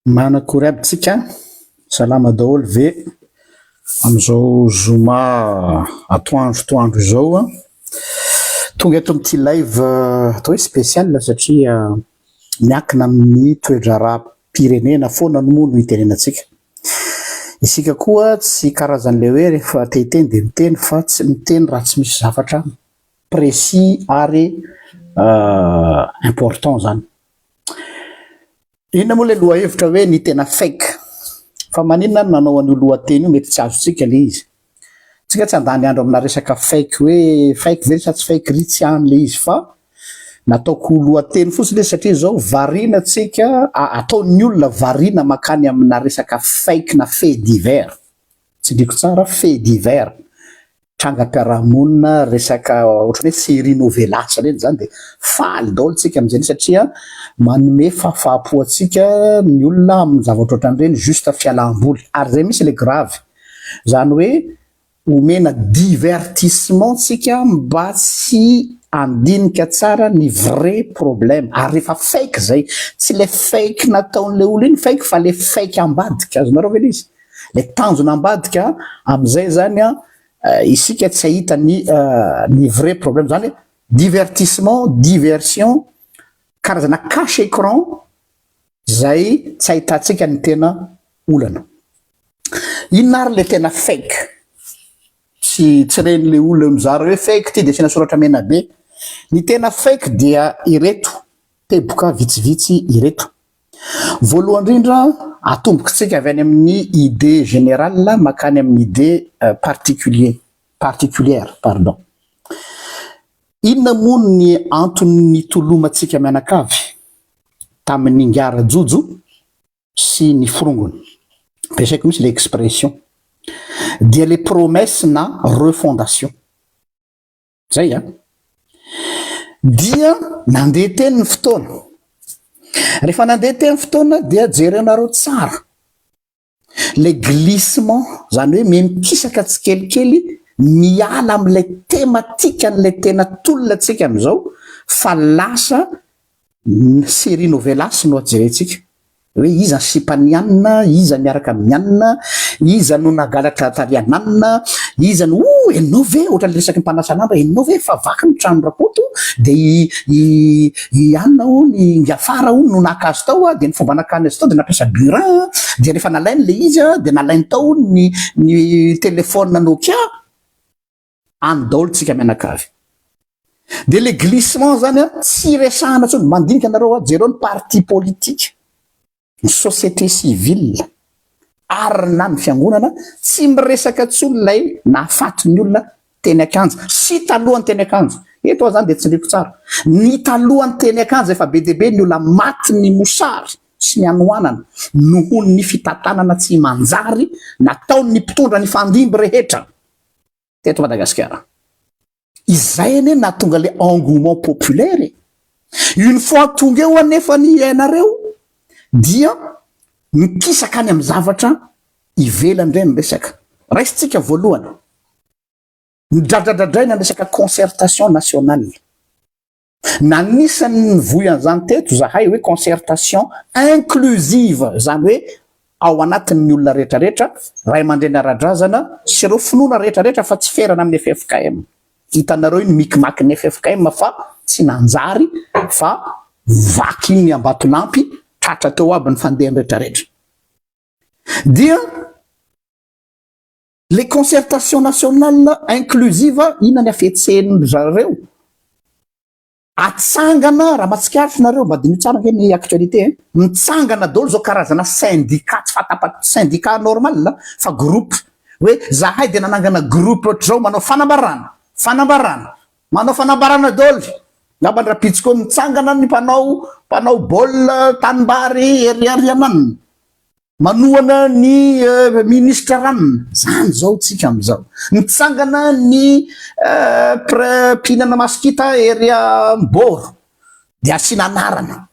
Manakory aby tsika salama daholo ve amizao zoma atoandro zao tonga eto amity live atao hoe spécial satria miankina amin'ny toetra ara-pirenena foana no moa no itenenantsika. Isika koa tsy karazan'le hoe rehefa te-hiteny de miteny fa tsy miteny raha tsy misy zavatra précis ary important zany. Inona moa le lohahevitra hoe ny tena fake? Fa maninona no nanao an'io lohateny io mety tsy azontsika le izy. Tsika tsy andany andro amina resaka fake hoe fake ve sa tsy fake ry tsy any le izy fa nataoko lohateny fotsiny satria zao variana tsika ataon'ny olona variana makany amina resaka fake na fait divers. Tsy diko tsara fait divers. Trangam-piarahamonina resaka ohatran'ny hoe série novelas reny zany de faly daholo tsika amin'izay satria manome fahafapo atsika ny olona amin'ny zavatra ohatran'ireny juste fialam-boly ary zay misy le grave zany hoe omena divertissement tsika mba tsy andinika tsara ny vrai problème ary rehefa fake zay tsy le fake nataon'le olo iny fake fa le fake ambadika azonareo ve izy le tanjona ambadika am'izay zany isika tsy ahita ny vrai problème zany divertissement diversion karazana cache écran zay tsy ahitantsika ny tena olana. Inona ary le tena fake? Tsy ren'le olona mizara hoe fake ty de sina soratra mena be. Ny tena fake dia ireto teboka vitsivitsy ireto. Voalohany indrindra atomboka tsika avy any amin'ny idée générale makany amin'ny idée particulière pardon. Inona moa ny antony tolomantsika mianakavy tamin'ny ngara jojo sy ny forongony? Pesaiko misy le expression dia les promesses na refondation zay dia nandeha teny ny fotoana. Rehefa nandeha teny fotoana dia jerenareo tsara le glissement zany hoe memikisaka tsikelikely miala am'ilay thématique an'ilay tena tolona tsika am'izao fa lasa série novelas no ajerentsika hoe iza ny sipanianina, iza miaraka mianina, iza no nagalatra tariananina, iza no enao ve ohatran'ny resaky mpanasa-namba enao ve fa vaky ny trano rapoto de ianina o ny afara o no naka azy tao de ny fomba nakany azy tao de nampiasa burin de rehefa nalainy le izy de nalainy tao ny telefone Nokia any daholo tsika mianakavy. De le glissement zany tsy resahana tsony mandinika anareo jereo ny parti politique ny société civile ary na ny fiangonana tsy miresaka tsony lay nahafaty ny olona teny akanjo sy talohan'ny teny akanjo. Eto zany de tsy ndreko tsara ny talohan'ny teny akanjo efa be debe ny olona maty ny mosary sy ny anoanana nohony ny fitantanana tsy manjary nataony ny mpitondra ny fandimby rehetra teto Madagasikara. Izay ane nahatonga le engouement populaire. Une fois tonga eo anefa ny ainareo dia mikisaka any amin'ny zavatra ivelany reny resaka. Raisitsika voalohany nidradradradraina ny resaka concertation nationale. Nanisany nivoy an'izany teto zahay hoe concertation inclusive zany hoe ao anatin'ny olona rehetrarehetra ray aman-dreny ara-drazana sy ireo finoana rehetrarehetra fa tsy ferana amin'ny FFKM. Hitanareo iny mikimaky ny FFKM fa tsy nanjary fa vaky iny Ambatolampy tratra teo aby ny fandeha rehetrarehetra. Dia les concertations nationales inclusive ina ny afetseny zareo atsangana raha matsikaritra nareo mba de tsara nge ny actualité mitsangana daholo zao karazana syndicat tsy fatapaty syndicat normal fa groupe hoe zahay de nanangana groupe ohatr'izao manao fanambarana daholo ngamba ndrapitsiko mitsangana ny mpanao baolina tanimbary eriarianana manoana ny ministre ranona zany zao tsika am'izao mitsangana ny mpinana masikita eria mboro de asina anarana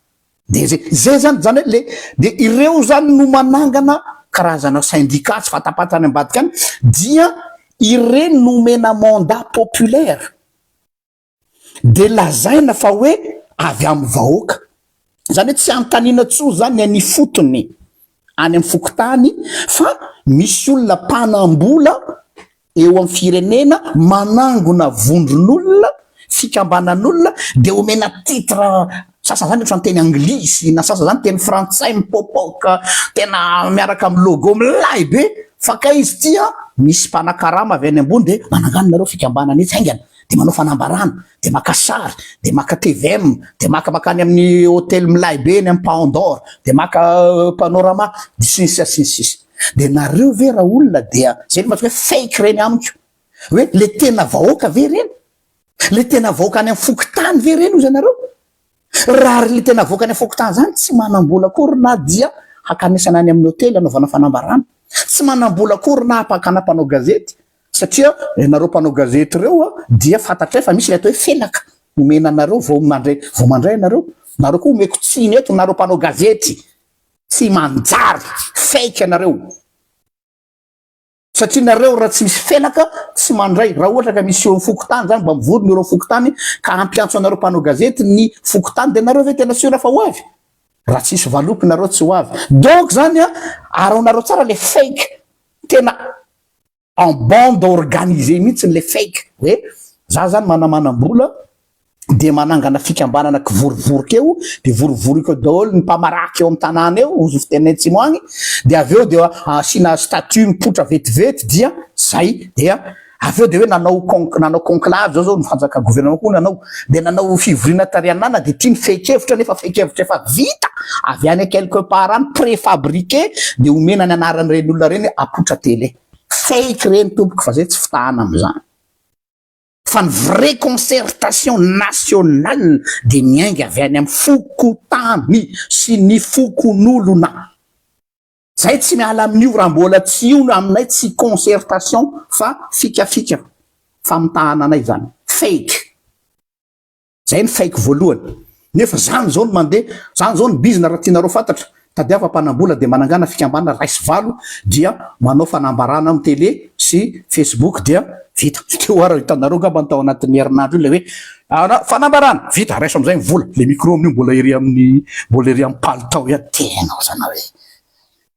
de zay zany hoe de ireo zany no manangana karazana syndicat tsy fatapatany ambadika any dia ireny nomena mandat populaire de lazaina fa hoe avy amin'ny vahoaka zany hoe tsy antanina tso zany ny fotony any amin'ny fokotany fa misy olona mpanambola eo amin'ny firenena manangona vondron'olona fikambanan'olona de omena titre sasa zany ohatrany teny anglisy na sasa zany teny frantsay mipopoka tena miaraka amin'ny logo milay be fa ka izy tia misy mpanakarama avy any ambony de mananganonareo fikambanana itsy haingana de manao fanambarana de maka sary de maka TVM de makany amin'ny hôtel milay be eny amin'ny Pandore de maka panorama de sisy de nareo ve raha olona dia zay le matsika fake reny amiko hoe le tena vahoaka ve reny le tena vahoaka any amin'ny fokotany ve reny ozy anareo raha le tena vahoaka any amin'ny fokotany zany tsy manambola akory na dia hakanesana any amin'ny hôtely anaovana fanambarana tsy manambola akory na apakana mpanao gazety satria nareo mpanao gazety reo dia fantatray fa misy le atao hoe felaka omena anareo vao mandray nareo koa omeko tsiny eto nareo mpanao gazety tsy manjary fake anareo satria nareo raha tsy misy felaka tsy mandray raha ohatra ka misy eo fokotany zany mba mivorona eo fokotany ka ampiantso anareo mpanao gazety ny fokotany de nareo ve tena siora fa ho avy raha tsisy valopy nareo tsy ho avy donc zany araonareo tsara le fake tena en bande organisée mihitsy le fake hoe za zany manamanam-bola de manangana fikambanana kivorivory eo de vorivoriko daholo ny mpamaraky eo amin'ny tanàna eo ozy fitenentsimo agny de aveo de asina statut mipotra vetivety dia zay dia aveo de hoe nanao conclave zao ny fanjaka gouvernement koa nanao fivoriana tarianana de tia ny fekevitra nefa fekevitra efa vita avy any quelque part any préfabriqué de omena ny anaran'ireny olona reny apotra tele fake reny tompoko fa zay tsy fitahana am'izany fa ny vraie concertation nationale de miainga avy any amin'ny fokotany sy ny fokon'olona zay tsy miala amin'io raha mbola tsy io aminay tsy concertation fa fikafika famitahana anay zany fake zay ny fake voalohany nefa zany zao no mandeha zany zao ny bizina raha tianareo fantatra tadiava mpanambola de manangana fikambana raisy valo dia manao fanambarana amin'ny télé sy Facebook dia vita teo ara hitanareo ngamba ny tao anatin'ny herinandro io le hoe fanambarana vita raiso am'izay vola le micro amin'io mbola ery amin'ny palitao ia tenao zana hoe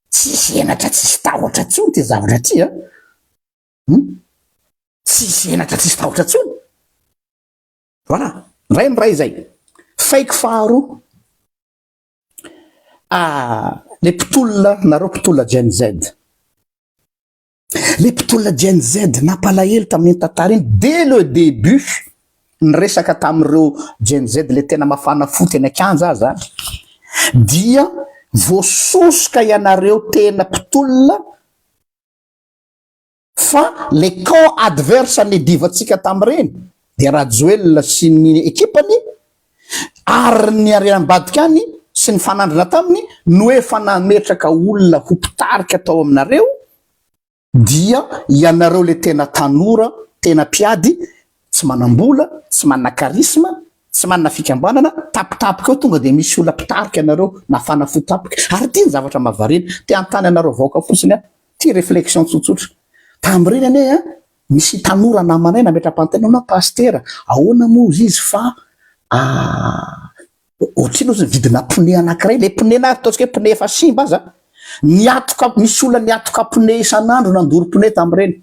tsisy enatra tsisy tahotra tsony ty zavatra ty tsisy enatra tsisy tahotra tsony voilà ray ny ray zay fake faharoa le mpitolona nareo mpitolona Gen Z le mpitolona Gen Z napalahelo tamin'ny tantara iny dès le début ny resaka tamin'ireo Gen Z le tena mafana foty eny akanja zany dia voasosoka ianareo tena mpitolona fa le camp adverse ny divatsika tamin'ireny de Rajoelina sy ny ekipany ary ny ariam-badika any sy ny fanandrina taminy no efa nametraka olona ho mpitarika tao aminareo dia ianareo le tena tanora tena mpiady tsy manambola tsy manana karisma tsy manana fikambanana tapitapika eo tonga de misy olona mpitarika anareo na fanafotapika ary ty ny zavatra mavareny ty antany anareo vaoka fotsiny ty réflexion tsotsotra tam'ireny ane misy tanora namanay nametra-pantena na pastera ahoana moa izy fa ohatrino ozy vidina pneu anankiray le pneu na ataontsika hoe pneu efa simba aza niatoka misy olona niatoka pneu isan'andro nandory pneu tam'ireny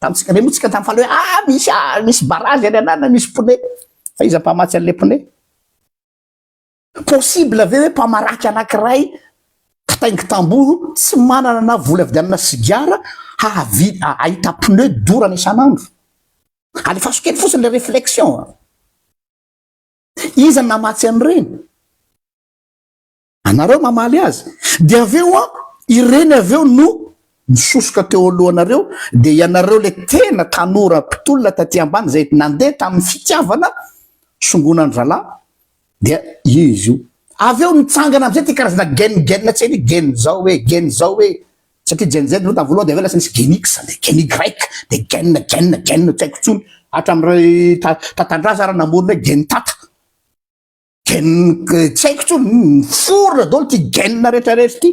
tamitsika re motsika tam'y fala hoe misy barage any anana misy pneu fa iza mpamatsy an'le pneu possible ave hoe mpamaraky anankiray pitaingy tamboho tsy manana na vola avidianana sigara ahita pneu dorana isan'andro alefaso kely fosiny le réflexion iza namatsy an'ireny anareo mamaly azy de aveo ireny aveo no misosoka teo alohanareo de ianareo le tena tanora mpitolona taty ambany zay nandeha tamin'ny fitiavana songonandrala dia izy io aveo mitsangana am'izay ty karazana gen tseny gen zao hoe satria Gen Z no voalohany de avela sy nisy genix de geny grec de gen tsy haiko tsony hatram'ray tatandraza raha namorona hoe gen tata tsy haiko tsony forona daholo ty gen rehetrarehetra ty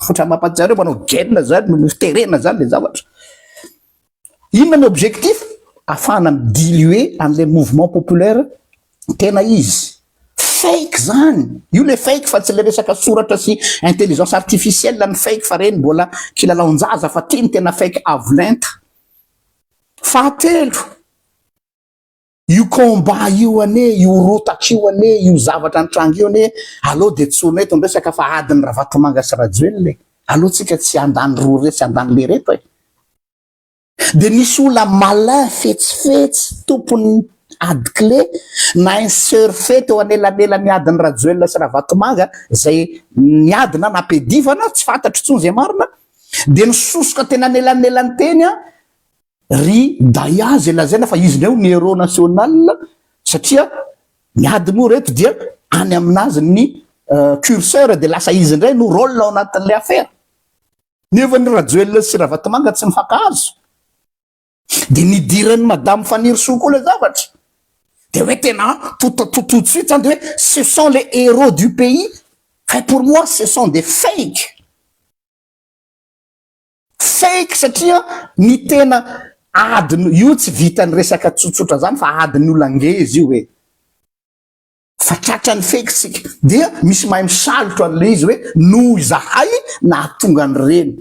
otra mampatsareo manao gen zany fiterena zany le zavatra inona ny objectif afahana diluer an'le mouvement populaire tena izy fake zany io le fake fa tsy le resaka soratra sy intelligence artificielle ny fake fa reny mbola kilalaonjaza fa ty ny tena fake avolenta. Fahatelo, io combat io ane, io rotaky io ane, io zavatra antranga io ane, allo de tsona eto resaka fa adiny Ravatomanga sy Rajoelina allo tsika tsy andany roa reto tsy andany le reto de nisy olona malin fetsifetsy tompony ady clé na insurfe teo anelanelany adiny Rajoelina sy Ravatomanga zay niadina napedivana tsy fantatry tsony zay marina de nisosoka tena anelanelany teny ry Daya zay lazaina fa izy neo ny héros national satria niady moa reto dia any aminazy ny curseur de lasa izy ndray no rôle ao anatin'le affaire nefa ny Rajoelina sy Ravatomanga tsy mifankahazo de nidirany madame Faniry Soa koa le zavatra de hoe tena tout de suite zany de hoe ce sont les héros du pays fa pour moi ce sont des fake satria ny tena adiny io tsy vitany resaka tsotsotra zany fa adiny olangezy io hoe fa tratrany fake sika dia misy mahay misalotra an'le izy hoe noho izahay na tonga ny reny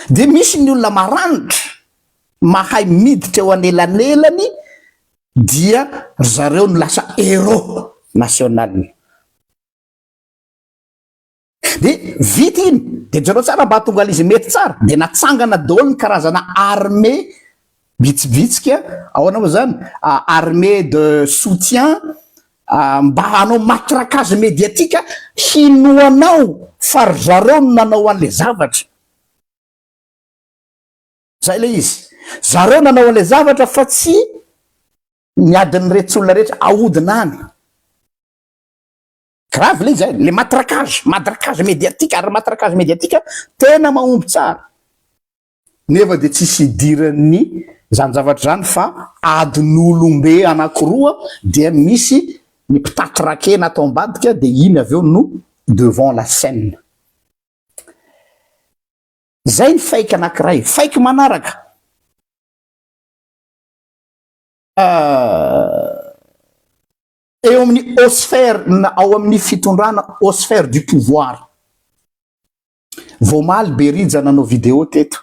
de misy ny olona maranitra mahay miditra eo anelanelany dia zareo no lasa héros national de vita iny de jareo tsara mba tonga izy mety tsara de natsangana daholo ny karazana armée bitsibitsika ao anao zany armée de soutien mba hanao matraquage médiatique hinoanao fa zareo no nanao an'le zavatra zay le izy zareo nanao an'le zavatra fa tsy miadiny rehetra olona rehetra ahodina any grave le zay le matraquage médiatique ary matraquage médiatique tena mahomby tsara nefa de tsisy idirany zany zavatra zany fa adin'olombe anakiroa dia misy ny mpitatra rake natao ambadika de iny aveo no devant la scène zay ny fake anakiray. Fake manaraka eo amin'ny osphère na ao amin'ny fitondrana osphère du pouvoir vomaly Berija nanao vidéo teto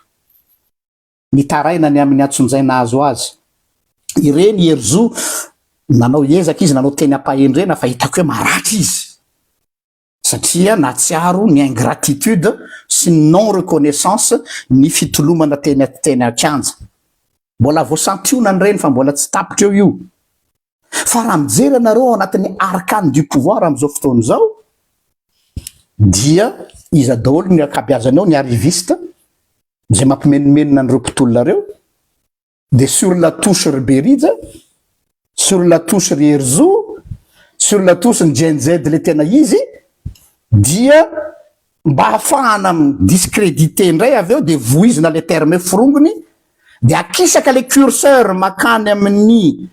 nitaraina ny amin'ny atsonjay nahazo azy ireny Herzo nanao ezaka izy nanao teny ampahendrena fa hitako hoe maratra izy satria natsiaro ny ingratitude sy non reconnaissance ny fitolomana teny akanja mbola voasantionany reny fa mbola tsy tapitra eo io fa raha mijery anareo ao anatin'ny arcane du pouvoir am'izao fotoana zao dia iza daholo ny akabiazany ao ny arriviste zay mampimenomenona an'ireo mpitolonareo de sur la touche ry Berija sur la touche ry Herzo sur la touche ny Gen Z le tena izy dia mba hafahana discrédité ndray aveo de voizina le terme forongony de akisaka le curseur makany amin'ny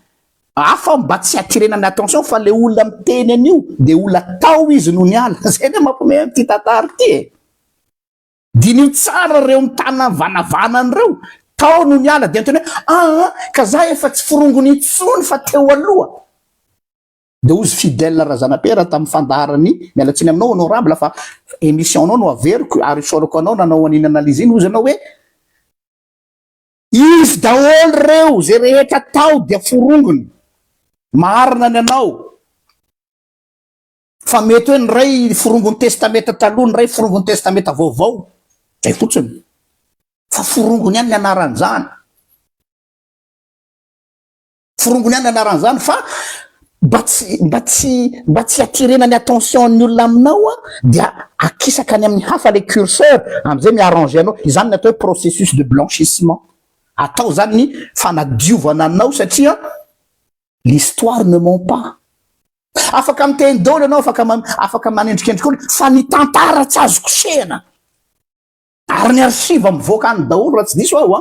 afa mba tsy atirenany attention fa le olona miteny an'io de olona tao izy no niala zay ne mampome ty tantara ty dinio tsara reo mitana vanavanan'ireo tao no niala de anteny hoe ka za efa tsy forongony itsony fa teo aloha de ozy fidèle Razanapera tamin'ny fandaharany mialatsiny aminao honorable fa émission nao no averiko ary sorako anao nanao an'iny analyse iny ozy anao hoe izy daholo reo zay rehetra tao dia forongony marina ny anao fa mety hoe ny ray forongony testameta taloha ny ray forongony testameta vaovao zay fotsiny fa forongony ihany ny anaran'izany forongony ihany ny anaran'izany fa mba tsy atirenany attention ny olona aminao dia akisaka any amin'ny hafa le curseur am'izay miarranger anao izany ny atao hoe processus de blanchissement atao zany ny fanadiovana anao satria l'histoire ne ment pas afaka miteny daholo anao afaka manendrikendrika olo fa ny tantara tsy azo kosehana ary ny archive mivoaka any daholo raha tsy diso aho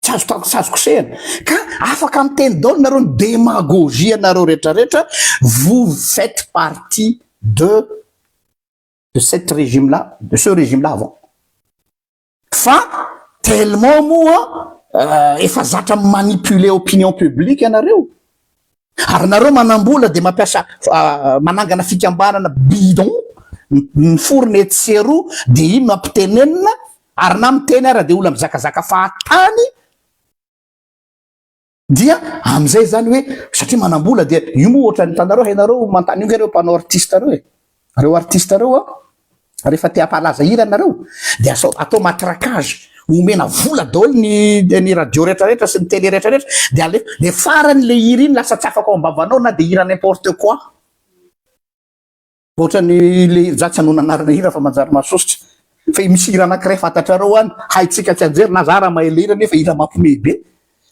tsy azo kosehana ka afaka miteny daholo nareo ny démagogie anareo rehetrarehetra vous faites partie de cette régime là de ce régime là avant fa tellement moa efa zatra manipuler opinion publique ianareo ary nareo manambola de mampiasa manangana fikambanana bidon ny forony etsero de ino mampitenenina ary na miteny ara de olo mizakazaka fahatany dia amizay zany hoe satria manambola dia io moa ohatra nytanareo hainareo mantany io reo mpanao artiste reo reo artiste reo rehefa te hampalaza hira nareo de atao matraquage omena vola daholo ny radio rehetrarehetra sy ny télé rehetrarehetra de ale de farany le hira iny lasa tsy afaka ao ambavanao na de hira n'importe quoi ohatra ny le zatsy anonanarina hira fa manjary masositra fa misy hira anankiray fantatrareo any haitsika tsy anjery na zara mahela hira nefa hira mampiomehy be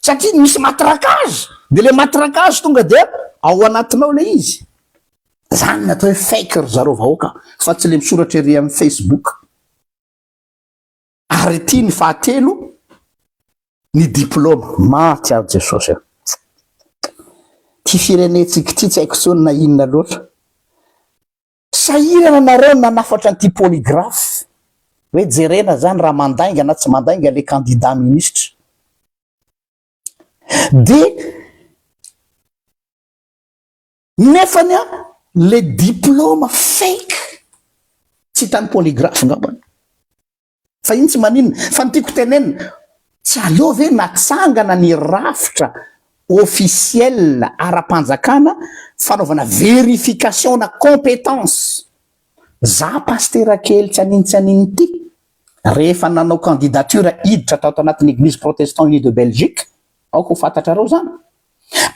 satria misy matraquage de le matraquage tonga de ao anatinao le izy zany natao hoe fake ry zareo vahoaka fa tsy le misoratra ery amin'ny Facebook ary ty ny fahatelo ny diplôme matsiaro jesosy ty firenetsika ty tsy haiko tsony na inona loatra sahirana nareo nanafatra an'ity polygraphe hoe jerena zany raha mandainga na tsy mandainga le candidat ministre de nefany le diplôme fake tsy hitany polygraphe ngambany fa iny tsy maninona fa nytiako tenenina tsy aleo ve natsangana ny rafitra officiel ara-panjakana fanaovana vérification na compétence za pasteur kely tsy aniny ty rehefa nanao candidature hiditra tao anatin'ny église protestant unie de Belgique aoko ho fantatrareo zany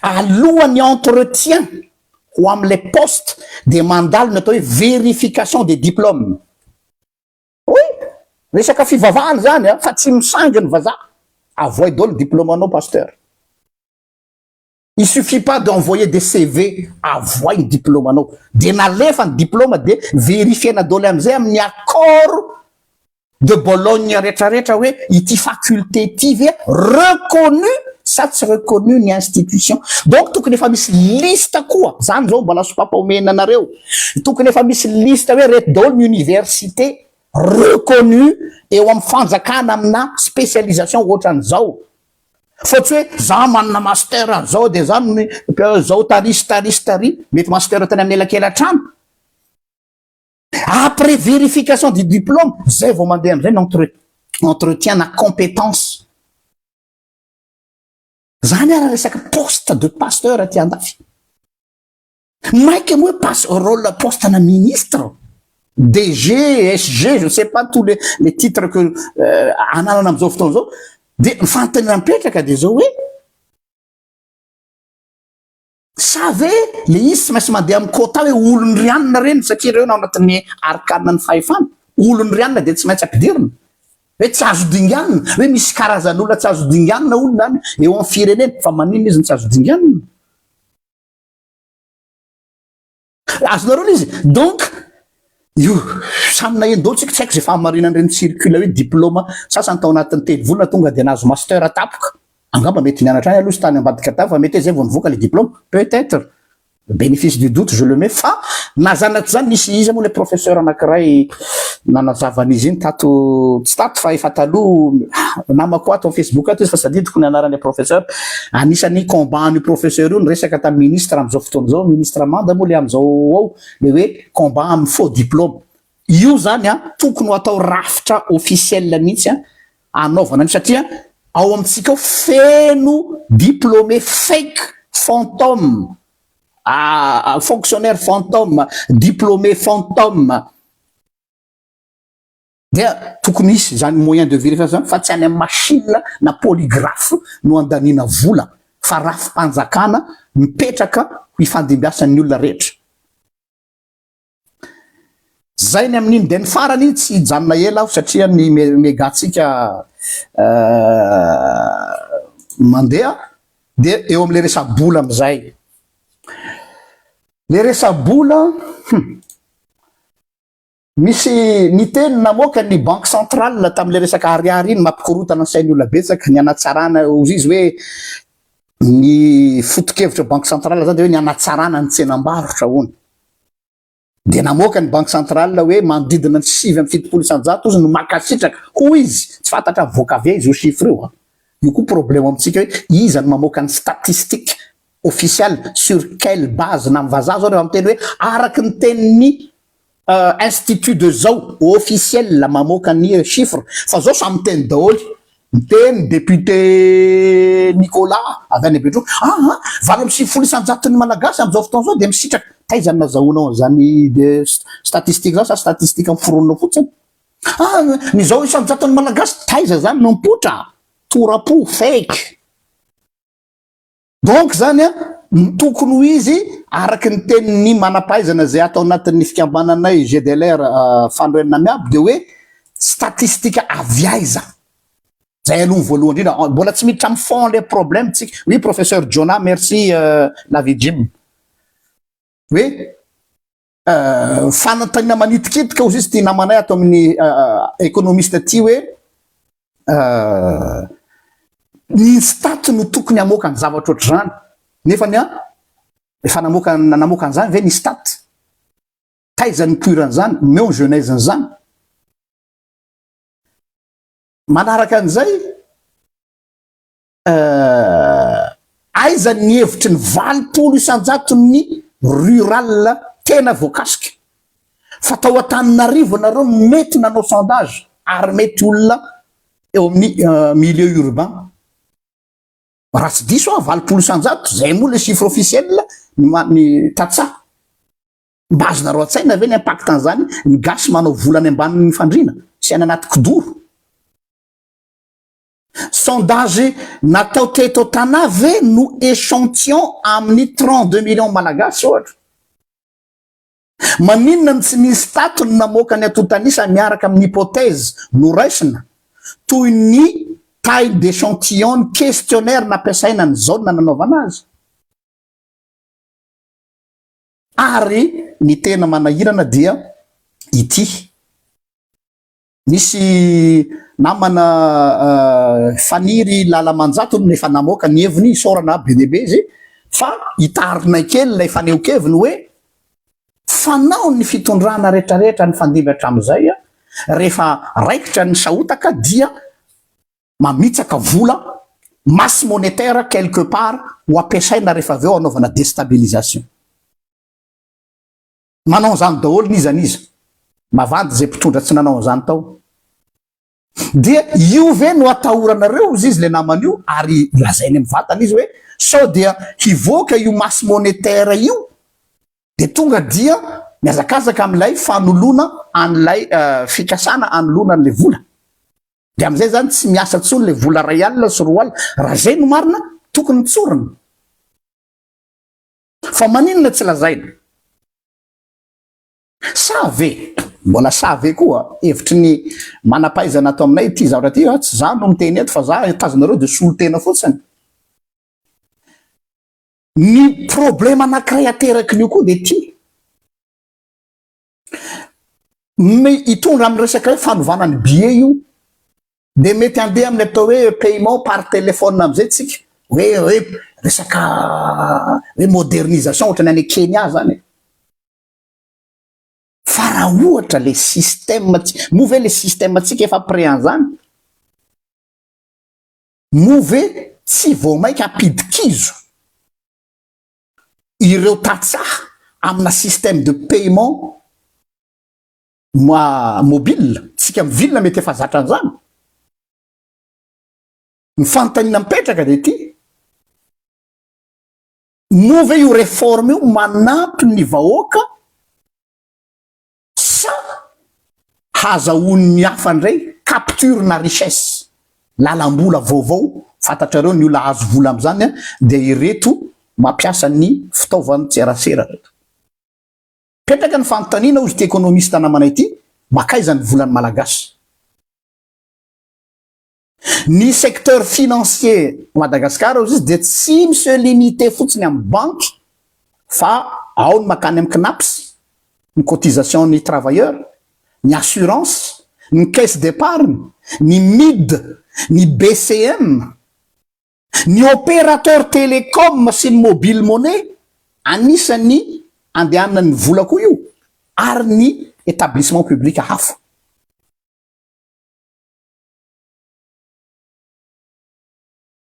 alohan'ny entretien ho am'le poste de mandalo ny atao hoe vérification des diplômes oui resaka fivavahana zany fa tsy misangany vazaha avoy daholo diplôme anao pasteur il suffit pas d'envoyer des CV avoy ny diplôme anao de nalefa ny diplôme de vérifiena daholo amizay amin'ny accord de Bologne rehetrarehetra hoe ity faculté ty ve reconnu sa tsy reconnu ny institution donc tokony efa misy liste koa zany zao mbola sopapaomena anareo tokony efa misy liste hoe reto daholo ny université reconnu eo amin'ny fanjakana amina spécialisation ohatran'izao fa tsy hoe za manana master an'izao de zany zao tari mety master tany amin'ny elakelan-trano après vérification du diplôme zay vao mandeha am'izay entretien na compétence zany ara resaka poste de pasteur aty andafy maika moa rôle poste na ministre DG, SG, je ne sais pas tous les titres que ananana am'izao fotoana zao de mifantany mipetraka de zao hoe save le izy tsy maintsy mandeha amin'ny quota hoe olony rianina reny satria reo na anatin'ny arkanina ny fahefana olony rianina de tsy maintsy ampidirina hoe tsy azo dinganina hoe misy karazan'olona tsy azo dinganina olona any eo amin'ny firenena fa maninona izy ny tsy azo dinganina azonareo izy donc io samina eny daholo tsika tsy haiko zay fahamarinan'ireny circule hoe diplôme sasany tao anatin'ny telo volana tonga de nahazo master tapoka angamba mety nianatra any aloha sy tany ambadika tany fa mety zay vao nivoaka le diplôme peut-être bénéfice du doute je le mets fa nazanaty zany nisy izy moa le professeur anankiray nanazavany izy iny tato tsy tato fa efa taloha namako ato Facebook ato izy fa sadidiko ny anaran'le professeur anisan'ny combat ny professeur io ny resaka tamin'ny ministre am'izao fotoana zao ministre manda moa le am'izao ao le hoe combat amin'ny faux diplôme io zany tokony ho atao rafitra officiel mihitsy anaovana ny satria ao amitsika feno diplômé fake fantôme fonctionnaire fantôme diplômé fantôme dia tokony isy zany moyen de vérification fa tsy any amin'ny machine na polygraphe no andanina vola fa rafim-panjakana mipetraka ho ifandimbiasan'ny olona rehetra zay ny amin'iny de ny farany iny tsy hijanona ela aho satria ny megatsika mandeha de eo am'le resa-bola am'izay le resa-bola misy niteny namoaka ny banque centrale tam'le resaka ariary iny mampikorotana ny sain'ny olona betsaka ny anatsarana ozy izy hoe ny foto-kevitra banque centrale zany de hoe ny anatsarana ny tsenam-barotra hono de namoaka ny banque centrale hoe manodidina ny 7 amby 7 isanjato izy no makasitraka hoy izy tsy fantatra voaka avy izy ho chiffre io io koa problème amitsika hoe iza ny mamoaka ny statistique officiel sur quelle base na mivazaha zao reo am'teny hoe araky ny tenin'ny institut de zao officiel la mamoaka ny chiffre fa zao samy teny daholy miteny député Nicolas avy any Betro valo amby sivifolo isanjaton'ny malagasy am'izao fotoana zao de misitraka taizany nazahoanao zany de statistique zao sa statistique amy foronina fotsiny ny zao isanjaton'ny malagasy taiza zany no mipotra torapo fake donc zany tokony ho izy araky ny tenin'ny manapaizana zay atao anatin'ny fikambananay GDLR fandroenina miaby de hoe statistika avy aiza zay aloha voalohany indrindra mbola tsy miditra amy fond le problème tsika oui professeur Jonah merci Lavi Jim hoe fanantanina manitikitika ozy izy ty namanay atao amin'ny économiste ty hoe ny stat no tokony amoaka ny zavatra ohatry zany nefa ny efa namoaka an'izany ve ny stat taiza ny puiran'izany meo genèse n'izany manaraka an'izay aiza ny hevitry ny 20 isanjaton'ny rural tena voakasika fa tao Antananarivo nareo mety nanao sondage ary mety olona eo amin'ny milieu urbain raha tsy diso 20 isanjato zay moa le chiffre officiel ny tatsa mba azonareo an-tsaina ve ny impact an'izany ny gasy manao volany ambanin'ny fandriana sy any anaty kidoro sondage natao teto tana ve no échantillon amin'ny 32 millions malagasy ohatra maninona ny tsy nisy tatony namoaka ny atotanisa miaraka amin'ny hypothèse no raisina toy ny taille d'échantillon ny questionnaire nampiasaina ny zao na nanaovana azy ary ny tena manahirana dia ity nisy namana faniry lalamanjato nefa namoaka ny heviny sorana be deaibe izy fa hitarinay kely lay faneokeviny hoe fanao ny fitondrana rehetrarehetra ny fandimby hatram'izay rehefa raikitra ny saotaka dia mamitsaka vola masse monétaire quelque part ho ampiasaina rehefa aveo anaovana déstabilisation manao zany daholo nizaniza mavandy zay mpitondra tsy nanao zany tao dia io ve no atahoranareo izy izy le naman'io ary lazainy amy vatana izy hoe sao dia hivoaka io masse monétaire io de tonga dia miazakazaka am'ilay fanolona an'ilay fikasana anolona an'le vola de am'izay zany tsy miasa tsony le vola ray alina sy roa alina raha zay no marina tokony tsorina fa maninona tsy lazaina sa ve mbola sa ve koa hevitry ny manapaizana atao aminay ty zavatra ty tsy za no miteny eto fa za tazanareo de solo tena fotsiny ny problème anankiray ateraky nio koa de ty hitondra amin'ny resaka hoe fanovana ny billet io de mety andeha amin'ny atao hoe paiement par téléphone am'izay tsika hoe resaka hoe modernisation ohatra ny any Kenya zany fa raha ohatra le système mo ve le système tsika efa pré an'izany mo ve tsy vao maika ampidikizo ireo tatsaha amina système de paiement mobile tsika amy vilna mety efa zatra an'izany ny fanontaniana mipetraka de ty mo ve io réforme io manampy ny vahoaka sa hazahoany hafa ndray capture na richesse lalambola vaovao fantatrareo ny olona azo vola am'izany de ireto mampiasa ny fitaovany tserasera reto petraka ny fanontaniana ozy ty économiste namanay ty makaiza ny volany malagasy ny secteur financier Madagascar ozy izy de tsy se limité fotsiny amy banque fa ao ny makany amy CNAPS ny cotisation ny travailleur ny assurance ny caisse d'épargne ny MID ny BCM ny opérateur télécom sy ny mobile monnaie anisany andehanana ny vola koa io ary ny établissement public hafa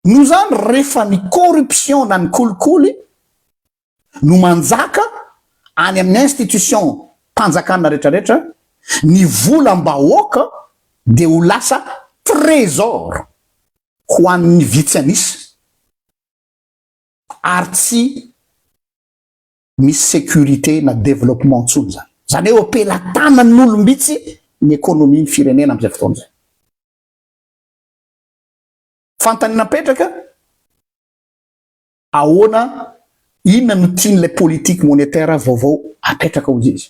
no zany rehefa ny corruption na ny kolikoly no manjaka any amin'ny institution mpanjakana rehetrarehetra ny volam-bahoaka de ho lasa trésor ho an'ny vitsy anisa ary tsy misy sécurité na développement ntsony zany zany hoe ampelantanan'olombitsy ny économie ny firenena am'izay fotoana zay fantanina petraka ahoana inona no tian'ilay politique monétaire vaovao apetraka ho izy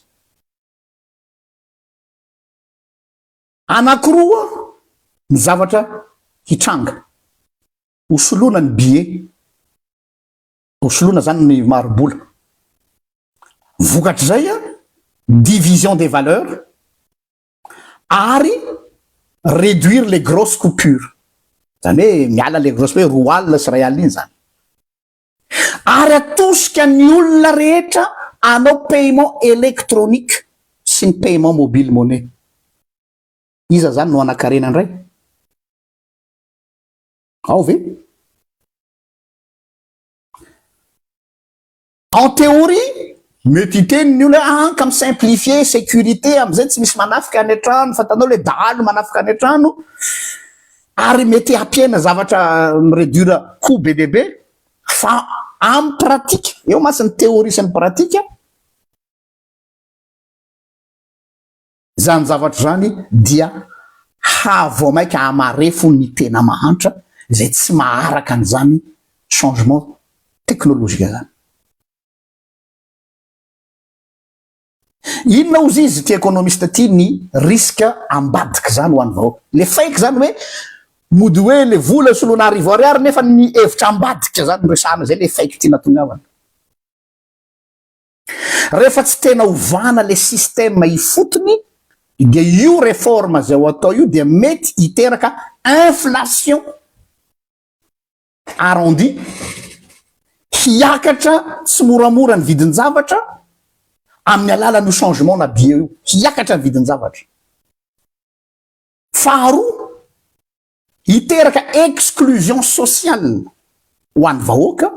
anakiroa ny zavatra hitranga hosoloana ny billet hosoloana zany ny marobola vokatr' zay a division des valeurs ary réduire les grosses coupures zany hoe miala les grosses hoe roa alina sy ray alina iny zany ary atosika ny olona rehetra anao paiement électronique sy ny paiement mobile monnaie iza zany no anakarena ndray ao ve en théorie mety hiteniny olo anka mi simplifier sécurité am'izay tsy misy manafika any an-trano fa tanao le dahalo manafika any an-trano ary mety hampiena zavatra miréduire coût be debe fa amy pratika eo masiny théorie sy ny pratika zany zavatra zany dia havo maika amarefo ny tena mahantra zay tsy maharaka an'izany changement technologique zany inona ozy izy ty économiste ty ny risque ambadiky zany ho any vahoaka le faiky zany hoe mody hoe le vola solona arivo ariary nefa ny hevitra ambadika zany resana zay le faiky ty natongavana rehefa tsy tena ovana le système ifotony de io réforme zay ho atao io dia mety hiteraka inflation arrondi hiakatra tsy moramora ny vidiny zavatra amin'ny alalan'io changement na bio io hiakatra ny vidiny zavatra faharoa hiteraka exclusion sociale ho an'ny vahoaka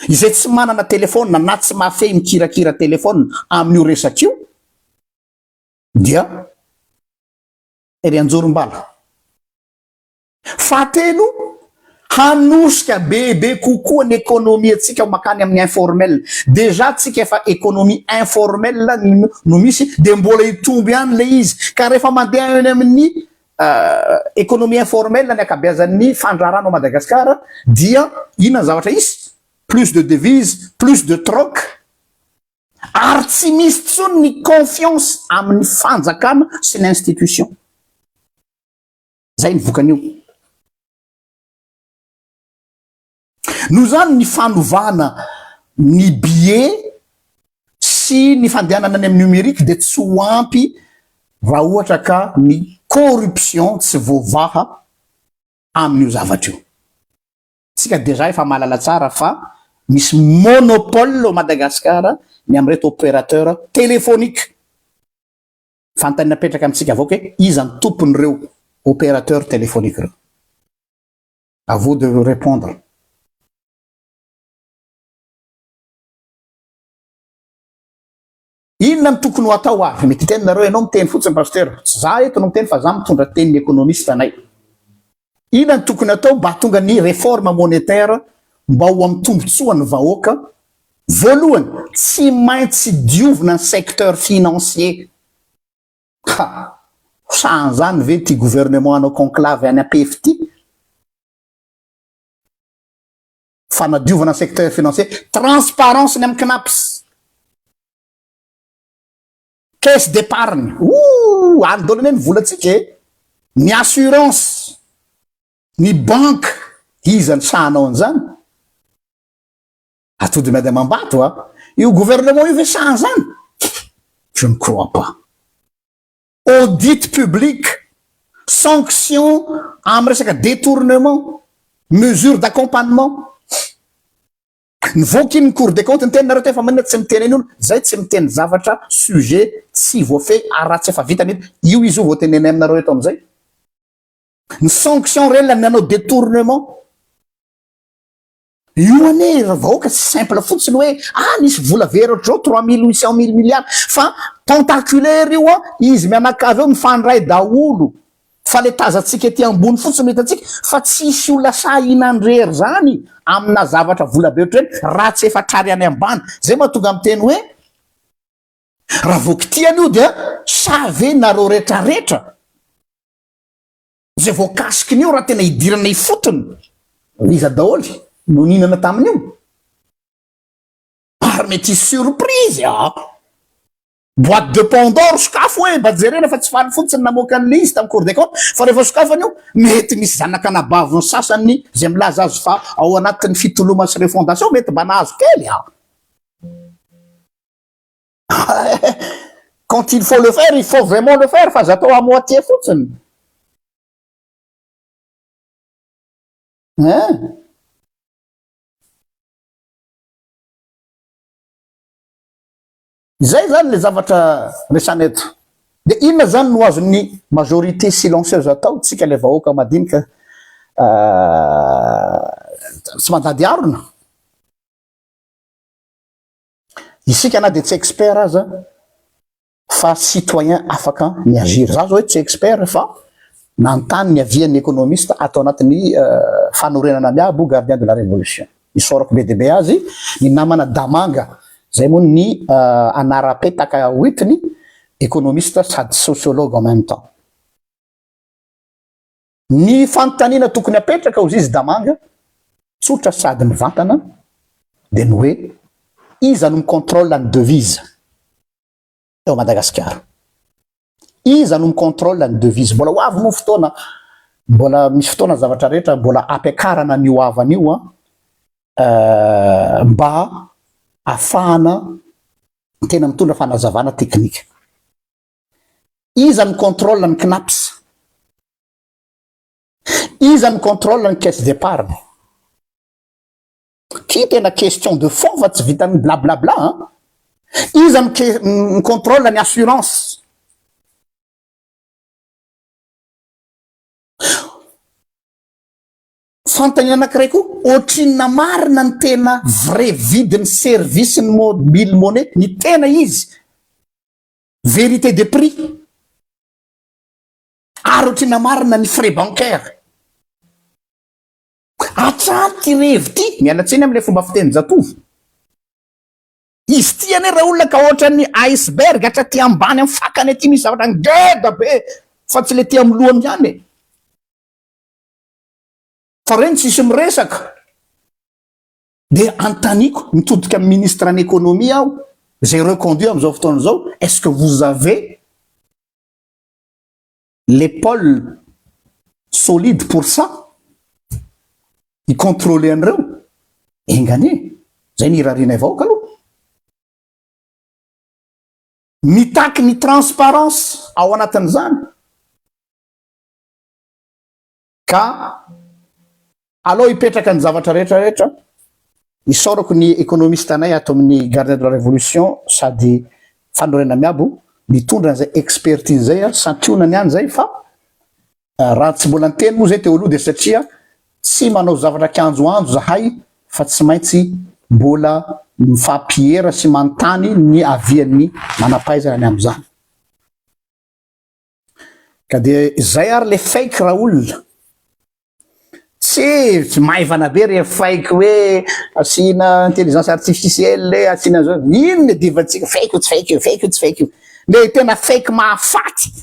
izay tsy manana telefôna na tsy mahafehy mikirakira telefôna amin'io resak'io dia rianjorom-bala fahatelo hanosika bebe kokoa ny économie atsika makany amin'ny informel déjà tsika efa économie informel no misy de mbola hitomby ihany le izy ka rehefa mandeha eny amin'ny économie informelle ny akabeazan'ny fandrarana ao Madagasikara dia inona zavatra isy plus de devise plus de troc ary tsy misy tsony ny confiance amin'ny fanjakana sy ny institution zay ny vokan'io no zany ny fanovana ny billet sy ny fandehanana any amin'ny numérique de tsy ho ampy raha ohatra ka ny corruption tsy voavaha amin'io zavatra io tsika déjà efa mahalala tsara fa misy monopole au Madagasikara ny amreto opérateur téléphonique fantanina petraka amitsika avao ke iza ny tompon'ireo opérateur téléphonique reo à vous de répondre inona ny tokony ho atao avy mety teninareo ianao miteny fotsiny pasteur tsy za eto no miteny fa za mitondra tenin'ny économiste anay inona ny tokony atao mba tonga ny réforme monétaire mba ho amin'ny tombontsoa ny vahoaka voalohany tsy maintsy diovina ny secteur financier san'izany ve ty gouvernement anao conclave any APFT fanadiovana secteur financier transparence ny amin'ny CNAPS caisse d'épargne andolany ny volatsika ny assurance ny banque iza ny sahanao an'izany atody mady amambato io gouvernement io ve sahan zany je ne crois pas audit public sanction amy resaka détournement mesure d'accompagnement nivoaky ny cour des comptes ny teninareo te fa manina tsy miteny iny olo zay tsy miteny zavatra sujet tsy voafehy ary raha tsy efa vita mety io izy io voateneny aminareo eto amizay ny sanction reny la nanao détournement io ane vahoaka tsy simple fotsiny hoe nisy vola very ohatr'zao 3800 milliards fa tentaculaire io izy mianakavy eo mifandray daholo fa le tazatsika ety ambony fotsiny hitatsika fa tsisy olona sahinandrery zany amina zavatra vola be ohatrany raha tsy efa trary any ambany zay mahatonga amy teny hoe raha voakitiany io dia save nareo retraretra zay voakasikiny io raha tena hidirana ifotony iza daholy no ninana tamin'io ary mety hisy surprise boîte de Pandore sokafo hoe mba jerena fa tsy faly fotsiny namoaka an'le izy tamin'ny cour des comptes fa rehefa sokafany io mety misy zanaka nabavony sasany zay milaza azy fa ao anatin'ny fitoloma sy refondation mety mba nahazo kely quand il faut le faire il faut vraiment le faire fa zatao à moitié fotsiny zay zany le zavatra resana eto de inona zany no azon'ny majorité silencieuse atao tsika le vahoaka madinika tsy mandady arona isika na de tsy expert aza fa citoyen afaka miagiry za zao hoe tsy expert fa nantany ny avian'ny économiste atao anatin'ny fanorenana miabo gardien de la révolution isorako be debe azy ny namana Damanga zay moa ny anara-petaka hoitiny économiste sady sociologue en même temps ny fanontaniana tokony apetraka ozy izy Damanga tsotra sady mivantana de ny hoe iza no micontrôle ny devise eo Madagasikara iza no micontrôle ny devise mbola ho avy mo fotoana mbola misy fotoana zavatra rehetra mbola ampiakarana ny hoavana io mba afahana tena mitondra fanazavana teknika iza ny contrôle ny CNAPS iza ny contrôle ny caisse d'épargne qui tena question de fond fa tsy vita ny blablabla iza ny contrôle ny assurance fantany anankiray koa ohatrina marina ny tena vrai vidiny service ny mobile monnaie ny tena izy vérité de prix ary ohatrina marina ny frais bancaire atranty revy ty mialatsiny am'le fomba fiteny zatovo izy ty ane raha olona ka ohatra ny iceberg hatra ty ambany amy fakany aty misy zavatra ngeda be fa tsy le ty amy lohany ihany fa reny tsisy miresaka de antaniko mitodika amy ministre en économie aho j'ai reconduit am'izao fotoana zao est-ce que vous avez l'épaule solide pour ça icontrôler an'ireo engane zay ny irarina vahoaka aloha mitaky ny transparence ao anatin'izany ka alao hipetraka ny zavatra rehetrarehetra isorako ny économiste anay ato amin'ny gardien de la révolution sady fanorena miabo mitondra an'izay expertise zay santionany any zay fa raha tsy mbola nyteny moa zay teo aloha de satria tsy manao zavatra kianjoanjo zahay fa tsy maintsy mbola mifampiera sy manontany ny avian'ny manampaizana ny am'izany ka de zay ary le fake raha olona tsy maivana be re fake hoe asina intelligence artificielle asina zao inona divatsika fake io tsy fake io fake io tsy fake io le tena fake mahafaty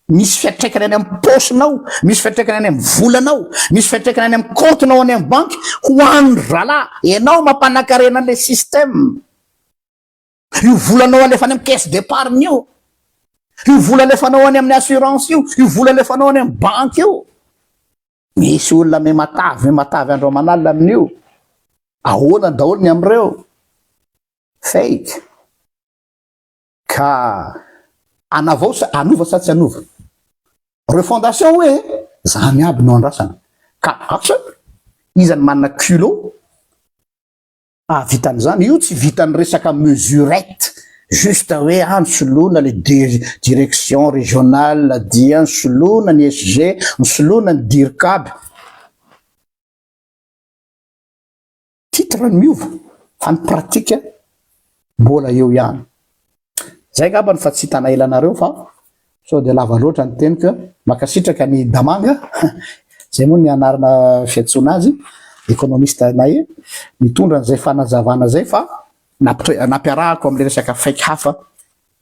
misy fiatraikany any amy posinao misy fiatraikany any amy volanao misy fiatraikany any amy comptenao any amy banky ho an'ny ralahy ianao mampanakarena an'le système io volanao alefany amy caisse d'épargne io io vola alefanao any amin'ny assurance io vola alefanao any amy banky io misy olona me matavy andro manalina amin'io ahoana daholo ny am'ireo fake ka anavao sa anova sa tsy anova refondation hoe za miaby no andrasana ka asa izany manana culot vitan'izany io tsy vitany resaka mesurette juste hoe nisoloana le direction régionale dia nisoloana ny SG nisoloana ny DIRCAB ty titre ny miova fa ny pratika mbola eo ihany. Zay ngamba ny fa tsy hitana elanareo fa so de lava loatra ny teny ka makasitraka ny Damanga zay moa ny anarana fiantsoana azy ekonomista nay mitondra an'izay fanazavana zay fa nampiarahako am'le resaka faiky hafa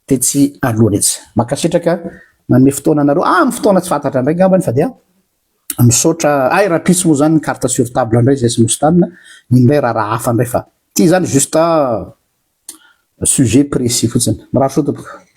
tetsy alohany etsy. Makasitraka manome fotoana anareo amin'ny fotoana tsy fantatra indray ngamba ny fa dia misaotra rapitso moa zany ny carte sur table indray zay sy mostanina indray raha hafa indray fa ty zany juste sujet précis fotsiny. Mirahaso tompoko.